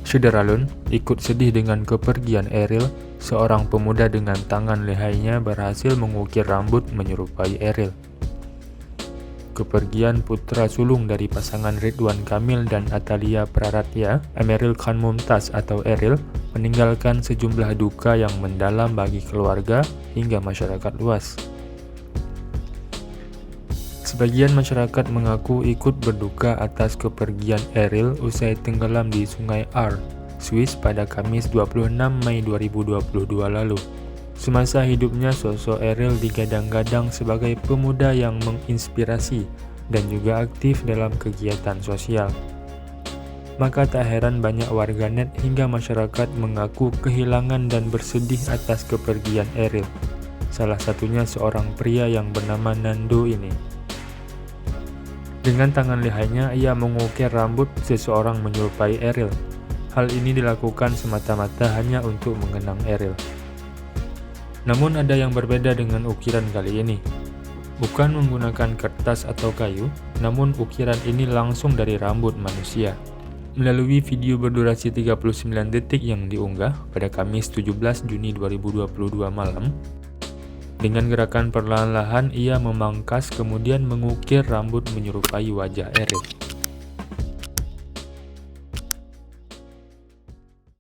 Syederalun ikut sedih dengan kepergian Eril. Seorang pemuda dengan tangan lihainya berhasil mengukir rambut menyerupai Eril. Kepergian putra sulung dari pasangan Ridwan Kamil dan Atalia Praratya, Emeril Khan Mumtaz atau Eril, meninggalkan sejumlah duka yang mendalam bagi keluarga hingga masyarakat luas. Sebagian masyarakat mengaku ikut berduka atas kepergian Eril usai tenggelam di Sungai Aar, Swiss pada Kamis 26 Mei 2022 lalu. Semasa hidupnya, sosok Eril digadang-gadang sebagai pemuda yang menginspirasi dan juga aktif dalam kegiatan sosial. Maka tak heran banyak warganet hingga masyarakat mengaku kehilangan dan bersedih atas kepergian Eril. Salah satunya seorang pria yang bernama Nando ini. Dengan tangan lihainya, ia mengukir rambut seseorang menyerupai Eril. Hal ini dilakukan semata-mata hanya untuk mengenang Eril. Namun ada yang berbeda dengan ukiran kali ini. Bukan menggunakan kertas atau kayu, namun ukiran ini langsung dari rambut manusia. Melalui video berdurasi 39 detik yang diunggah pada Kamis 17 Juni 2022 malam, dengan gerakan perlahan-lahan ia memangkas kemudian mengukir rambut menyerupai wajah Eril.